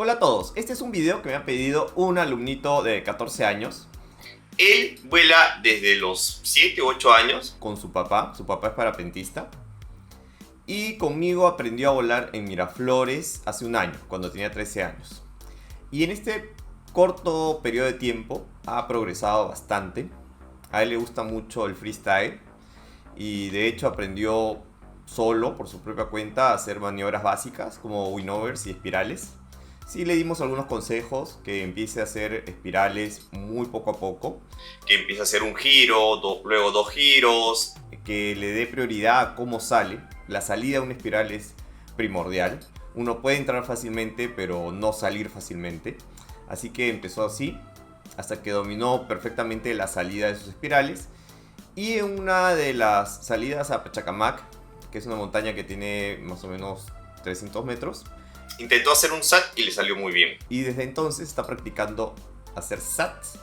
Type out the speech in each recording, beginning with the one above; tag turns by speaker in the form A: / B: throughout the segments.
A: Hola a todos, este es un video que me ha pedido un alumnito de 14 años.
B: Él vuela desde los 7 u 8 años.
A: Con su papá es parapentista. Y conmigo aprendió a volar en Miraflores hace un año, cuando tenía 13 años. Y en este corto periodo de tiempo ha progresado bastante. A él le gusta mucho el freestyle. Y de hecho aprendió solo, por su propia cuenta, a hacer maniobras básicas como winovers y espirales. Sí le dimos algunos consejos, que empiece a hacer espirales muy poco a poco.
B: Que empiece a hacer un giro, luego dos giros.
A: Que le dé prioridad a cómo sale. La salida de una espiral es primordial. Uno puede entrar fácilmente, pero no salir fácilmente. Así que empezó así, hasta que dominó perfectamente la salida de sus espirales. Y en una de las salidas a Pachacamac, que es una montaña que tiene más o menos 300 metros,
B: intentó hacer un SAT y le salió muy bien.
A: Y desde entonces está practicando hacer SATs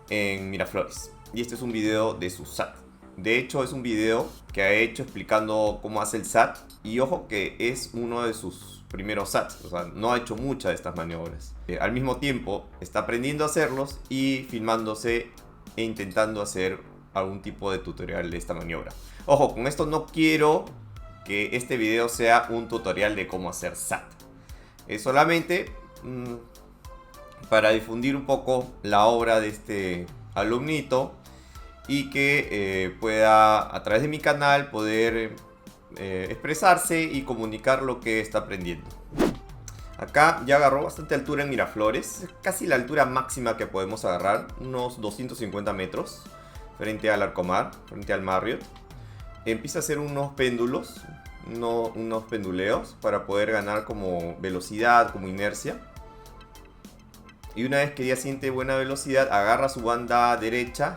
A: en Miraflores. Y este es un video de su SAT. De hecho, es un video que ha hecho explicando cómo hace el SAT. Y ojo que es uno de sus primeros SATs. O sea, no ha hecho muchas de estas maniobras. Al mismo tiempo, está aprendiendo a hacerlos y filmándose e intentando hacer algún tipo de tutorial de esta maniobra. Ojo, con esto no quiero que este video sea un tutorial de cómo hacer SAT. Es solamente para difundir un poco la obra de este alumnito y que pueda, a través de mi canal, poder expresarse y comunicar lo que está aprendiendo. Acá ya agarró bastante altura en Miraflores, casi la altura máxima que podemos agarrar, unos 250 metros, frente al Arcomar, frente al Marriott. Empieza a hacer unos péndulos, unos penduleos para poder ganar como velocidad, como inercia. Y una vez que ya siente buena velocidad, agarra su banda derecha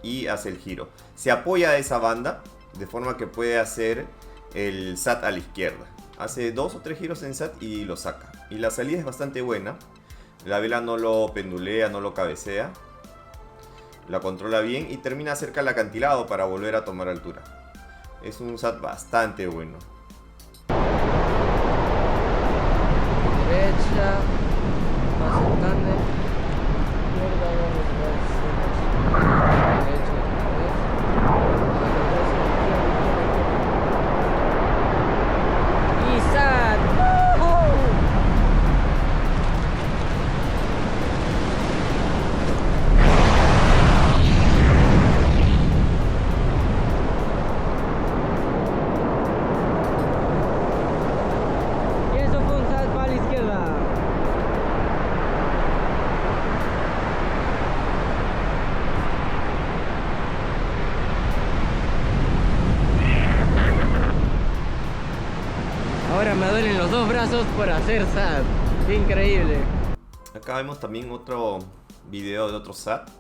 A: y hace el giro. Se apoya de esa banda de forma que puede hacer el SAT a la izquierda. Hace 2 o 3 giros en SAT y lo saca. Y la salida es bastante buena. La vela no lo pendulea, no lo cabecea. La controla bien y termina cerca del acantilado para volver a tomar altura. Es un SAT bastante bueno.
C: Derecha, más el tándem, izquierda, derecha, y SAT. Ahora me duelen los dos brazos por hacer SAT. Qué increíble.
A: Acá vemos también otro video de otro SAT.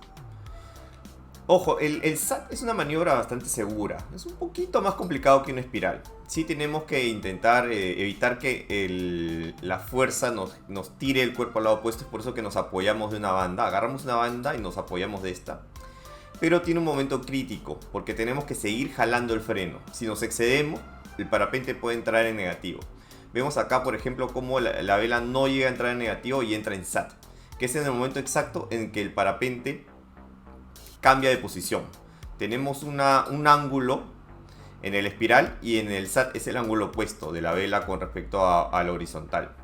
A: Ojo, el SAT es una maniobra bastante segura. Es un poquito más complicado que una espiral. Sí tenemos que intentar evitar que la fuerza nos tire el cuerpo al lado opuesto. Es por eso que nos apoyamos de una banda. Agarramos una banda y nos apoyamos de esta. Pero tiene un momento crítico, porque tenemos que seguir jalando el freno. Si nos excedemos, el parapente puede entrar en negativo. Vemos acá, por ejemplo, cómo la vela no llega a entrar en negativo y entra en SAT, que es en el momento exacto en que el parapente cambia de posición. Tenemos un ángulo en el espiral y en el SAT es el ángulo opuesto de la vela con respecto a la horizontal.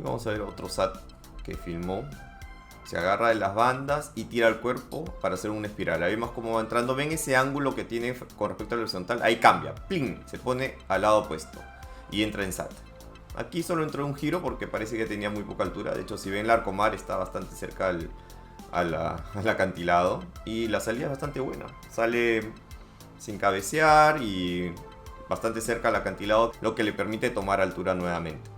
A: Vamos a ver otro SAT que filmó. Se agarra de las bandas y tira el cuerpo para hacer una espiral. Ahí vemos cómo va entrando. ¿Ven ese ángulo que tiene con respecto a la horizontal? Ahí cambia. ¡Pling! Se pone al lado opuesto y entra en SAT. Aquí solo entró un giro porque parece que tenía muy poca altura. De hecho, si ven, el Arcomar está bastante cerca al acantilado. Y la salida es bastante buena. Sale sin cabecear y bastante cerca al acantilado, lo que le permite tomar altura nuevamente.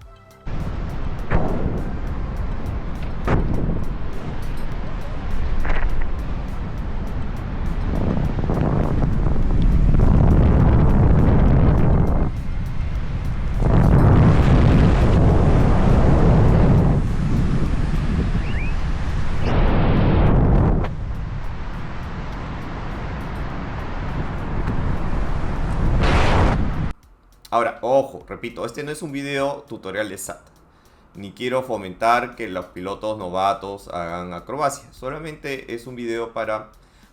A: Ahora, ojo, repito, este no es un video tutorial de SAT, ni quiero fomentar que los pilotos novatos hagan acrobacias, solamente es un video para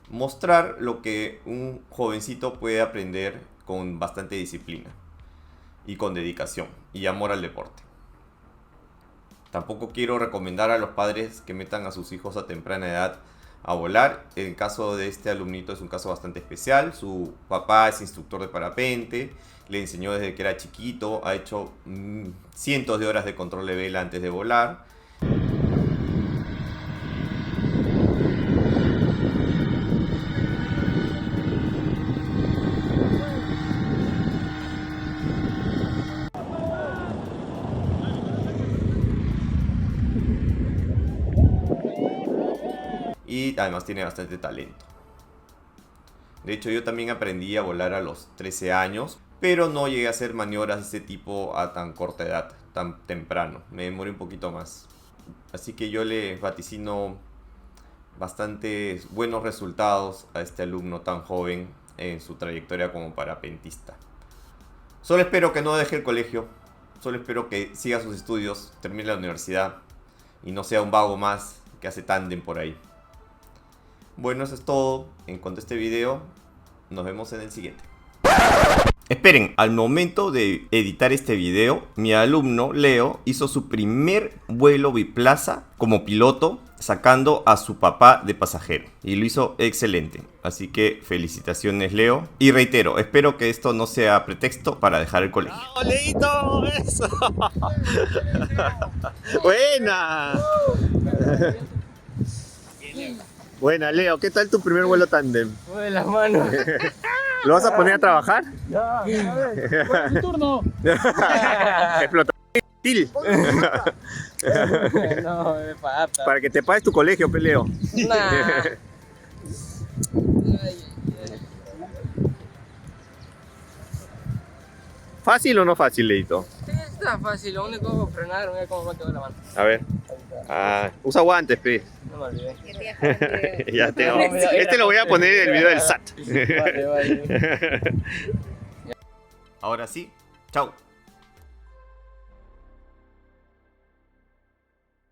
A: mostrar lo que un jovencito puede aprender con bastante disciplina y con dedicación y amor al deporte. Tampoco quiero recomendar a los padres que metan a sus hijos a temprana edad a volar. El caso de este alumnito es un caso bastante especial. Su papá es instructor de parapente, le enseñó desde que era chiquito, ha hecho cientos de horas de control de vela antes de volar. Y además tiene bastante talento. De hecho, yo también aprendí a volar a los 13 años, pero no llegué a hacer maniobras de este tipo a tan corta edad, tan temprano. Me demoré un poquito más. Así que yo le vaticino bastante buenos resultados a este alumno tan joven en su trayectoria como parapentista. Solo espero que no deje el colegio. Solo espero que siga sus estudios, termine la universidad y no sea un vago más que hace tándem por ahí. Bueno, eso es todo en cuanto a este video. Nos vemos en el siguiente. Esperen, al momento de editar este video, mi alumno Leo hizo su primer vuelo biplaza como piloto, sacando a su papá de pasajero. Y lo hizo excelente. Así que felicitaciones, Leo. Y reitero, espero que esto no sea pretexto para dejar el colegio.
D: ¡Oh, Leito! ¡Eso! ¡Buena! Buena, Leo. ¿Qué tal tu primer vuelo tándem?
C: Mueve las manos.
D: ¿Lo vas a poner a trabajar?
C: Ya, a ver, ¿cuál es tu turno?
D: Explota.
C: No, es pata.
D: Para que te pagues tu colegio, Leo.
C: Nah.
D: ¿Fácil o no fácil, Leito?
C: Está fácil, lo único es frenar, mira cómo me quedó la mano.
D: A ver. Usa guantes, pe.
C: No me olvidé.
D: Ya te
C: No, mira,
D: Este lo voy a poner en el video del SAT.
C: Vale.
A: Ahora sí, chao.